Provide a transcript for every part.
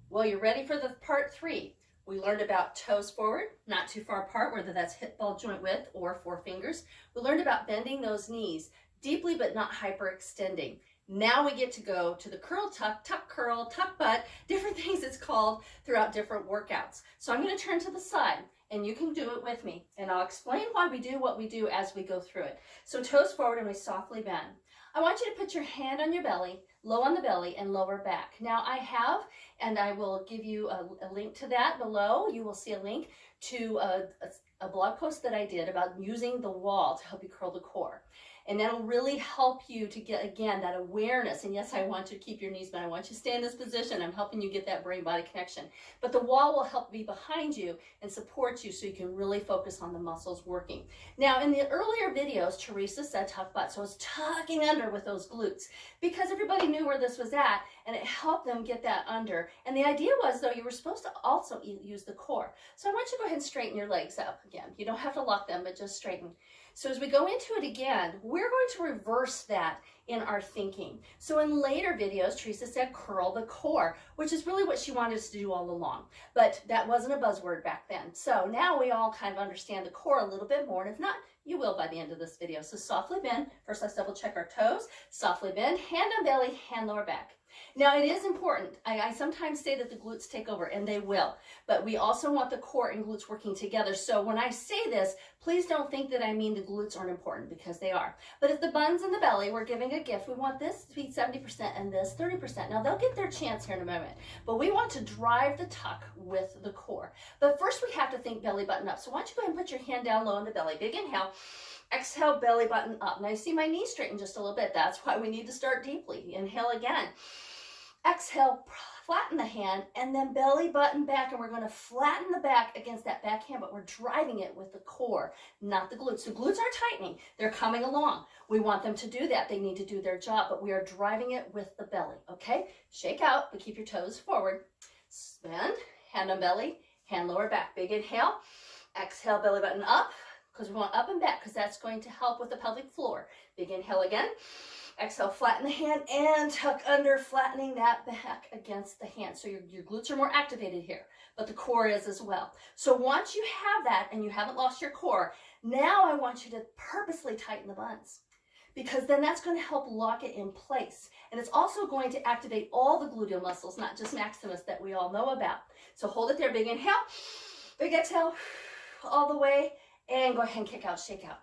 Well, you're ready for the part 3. We learned about toes forward, not too far apart, whether that's hip ball joint width or 4 fingers. We learned about bending those knees deeply but not hyperextending. Now we get to go to the curl tuck, tuck curl, tuck butt, different things it's called throughout different workouts. So I'm going to turn to the side and you can do it with me. And I'll explain why we do what we do as we go through it. So toes forward and we softly bend. I want you to put your hand on your belly, low on the belly and lower back. Now I have, and I will give you a link to that below. You will see a link to a blog post that I did about using the wall to help you curl the core. And that'll really help you to get, again, that awareness. And yes, I want you to keep your knees bent. I want you to stay in this position. I'm helping you get that brain-body connection. But the wall will help be behind you and support you so you can really focus on the muscles working. Now, in the earlier videos, Teresa said tuck butt. So I was tucking under with those glutes because everybody knew where this was at and it helped them get that under. And the idea was, though, you were supposed to also use the core. So I want you to go ahead and straighten your legs up again. You don't have to lock them, but just straighten. So as we go into it again, we're going to reverse that in our thinking. So in later videos, Teresa said curl the core, which is really what she wanted us to do all along. But that wasn't a buzzword back then. So now we all kind of understand the core a little bit more. And if not, you will by the end of this video. So softly bend. First, let's double check our toes. Softly bend, hand on belly, hand lower back. Now, it is important. I sometimes say that the glutes take over, and they will. But we also want the core and glutes working together. So when I say this, please don't think that I mean the glutes aren't important, because they are. But if the buns and the belly, we're giving a gift. We want this to be 70% and this 30%. Now, they'll get their chance here in a moment. But we want to drive the tuck with the core. But first, we have to think belly button up. So why don't you go ahead and put your hand down low on the belly. Big inhale. Exhale, belly button up. Now, you see my knees straighten just a little bit. That's why we need to start deeply. Inhale again. Exhale, flatten the hand, and then belly button back, and we're going to flatten the back against that back hand, but we're driving it with the core, not the glutes. The glutes are tightening. They're coming along. We want them to do that. They need to do their job, but we are driving it with the belly, okay? Shake out, but keep your toes forward. Bend, hand on belly, hand lower back. Big inhale. Exhale, belly button up, because we want up and back, because that's going to help with the pelvic floor. Big inhale again. Exhale, flatten the hand and tuck under, flattening that back against the hand. So your glutes are more activated here, but the core is as well. So once you have that and you haven't lost your core, now I want you to purposely tighten the buns, because then that's going to help lock it in place. And it's also going to activate all the gluteal muscles, not just maximus that we all know about. So hold it there, big inhale, big exhale, all the way, and go ahead and kick out, shake out.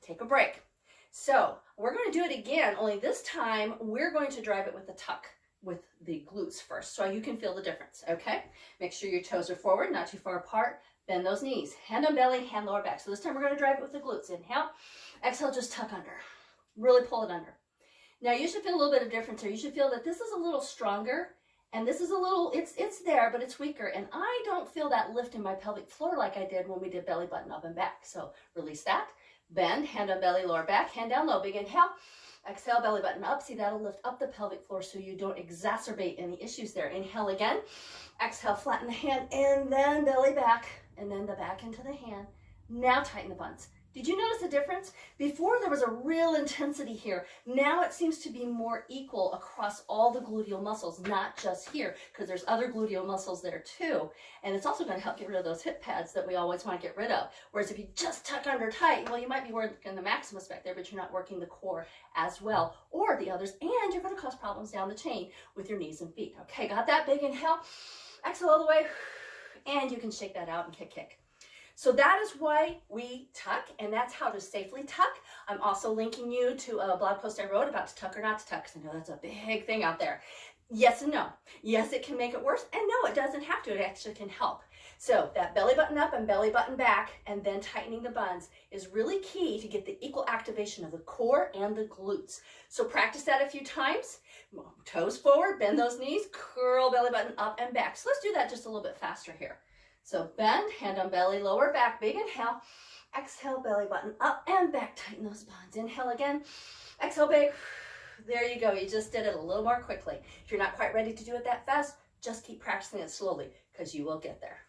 Take a break. So we're going to do it again, only this time we're going to drive it with the tuck, with the glutes first, so you can feel the difference, okay? Make sure your toes are forward, not too far apart. Bend those knees. Hand on belly, hand lower back. So this time we're going to drive it with the glutes. Inhale, exhale, just tuck under. Really pull it under. Now you should feel a little bit of difference here. You should feel that this is a little stronger, and this is a little, it's there, but it's weaker. And I don't feel that lift in my pelvic floor like I did when we did belly button up and back. So release that. Bend, hand on belly, lower back, hand down low. Big inhale. Exhale, belly button up. See, that'll lift up the pelvic floor so you don't exacerbate any issues there. Inhale again. Exhale, flatten the hand, and then belly back, and then the back into the hand. Now tighten the buns. Did you notice the difference? Before there was a real intensity here. Now it seems to be more equal across all the gluteal muscles, not just here, because there's other gluteal muscles there too. And it's also going to help get rid of those hip pads that we always want to get rid of. Whereas if you just tuck under tight, well, you might be working the maximus back there, but you're not working the core as well, or the others, and you're going to cause problems down the chain with your knees and feet. Okay, got that? Big inhale. Exhale all the way, and you can shake that out and kick. So that is why we tuck, and that's how to safely tuck. I'm also linking you to a blog post I wrote about to tuck or not to tuck, because I know that's a big thing out there. Yes and no. Yes, it can make it worse, and no, it doesn't have to. It actually can help. So that belly button up and belly button back, and then tightening the buns is really key to get the equal activation of the core and the glutes. So practice that a few times. Toes forward, bend those knees, curl belly button up and back. So let's do that just a little bit faster here. So bend, hand on belly, lower back, big inhale. Exhale, belly button up and back. Tighten those buns. Inhale again. Exhale, big. There you go. You just did it a little more quickly. If you're not quite ready to do it that fast, just keep practicing it slowly, because you will get there.